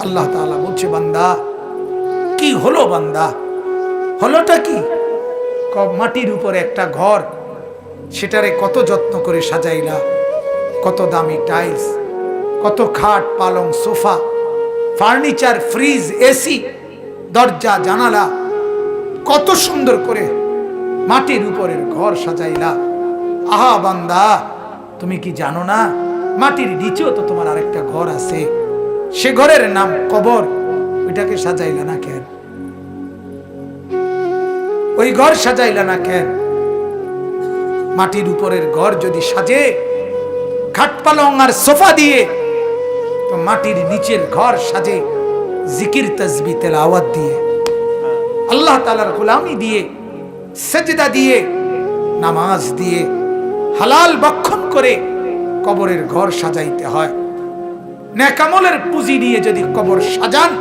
আল্লাহ তাআলা বলছে, বান্দা কি হলো, বান্দা হলোটা কি? মাটির উপরে একটা ঘর, সেটারে কত যত্ন করে সাজাইলা, কত দামি টাইলস, কত খাট পালং সোফা, ফার্নিচার, ফ্রিজ, এসি, দরজা জানালা, কত সুন্দর করে মাটির উপরের ঘর সাজাইলা। আহা বান্দা, তুমি কি জানো না মাটির নিচেও তো তোমার আরেকটা ঘর আছে, সে ঘরের নাম কবর। ওইটাকে সাজাইলা না কেন? ওই ঘর সাজাইলা না কেন? মাটির উপরের ঘর যদি সাজে খাট পালং আর সোফা দিয়ে, তো মাটির নিচের ঘর সাজে জিকির তাসবিহ তেলাওয়াত দিয়ে, আল্লাহ তাআলার গোলামি দিয়ে, সেজদা দিয়ে, নামাজ দিয়ে, হালাল ভক্ষণ করে কবরের ঘর সাজাইতে হয়। নেক আমলের পুঁজি দিয়ে যদি কবর সাজান,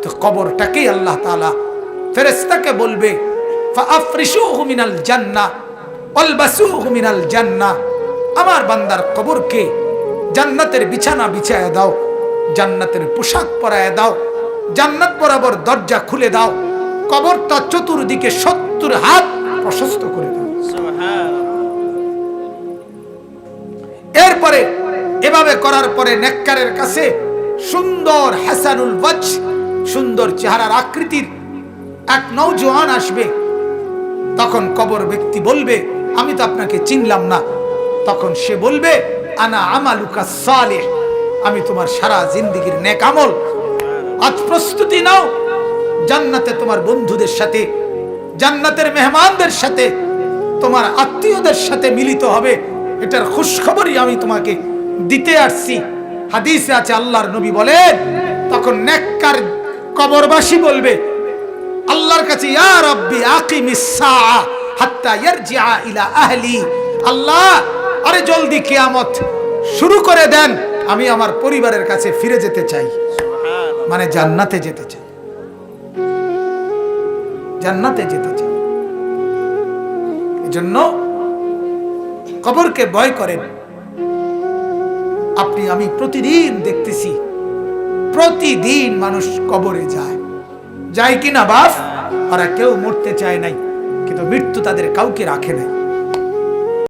তো কবরটাকেই আল্লাহ তাআলা ফেরেশতাকে বলবে, ফাআফরিশুহু মিনাল জান্নাহ ওয়ালবাসুহু মিনাল জান্নাহ, আমার বান্দার কবরকে জান্নাতের বিছানা বিছায়া দাও, জান্নাতের পোশাক পরায়া দাও, জান্নাত বরাবর দরজা খুলে দাও, কবরটা চতুর্দিকে 70 হাত প্রশস্ত করে দাও। এরপরে এভাবে করার পরে নেককারের কাছে সুন্দর হাসানুল ওয়াজহ, সুন্দর চেহারার আকৃতির এক নওজোয়ান আসবে। তখন কবর ব্যক্তি বলবে, আমি তো আপনাকে চিনলাম না। তখন সে বলবে, আনা আমালুকা সালেহ, আমি তোমার সারা জিন্দেগীর নেক আমল। আজ প্রস্তুতি নাও, জান্নাতে তোমার বন্ধুদের সাথে, জান্নাতের মেহমানদের সাথে, তোমার আত্মীয়দের সাথে মিলিত হবে। এটার খুশখবরই আমি তোমাকে দিতে আসছি। হাদিসে আছে, আল্লাহর নবী বলেন, তখন নেককার কবরবাসী বলবে আল্লাহর কাছে, ইয়া রাব্বি আকিমিস সাআ হাত্তা ইয়ারজিআ ইলা আহলি, আল্লাহ আরে জলদি কিয়ামত শুরু করে দেন, আমি আমার পরিবারের কাছে ফিরে যেতে চাই। মানে জান্নাতে যেতে চাই, জান্নাতে যেতে চাই। এজন্য কবরকে ভয় করেন। আপনি আমি প্রতিদিন দেখতেছি, প্রতিদিন মানুষ কবরে যায়, যায় কিনা বাপ? ওরা কেউ মরতে চায় নাই, কিন্তু মৃত্যু তাদের কাউকে রাখে নাই।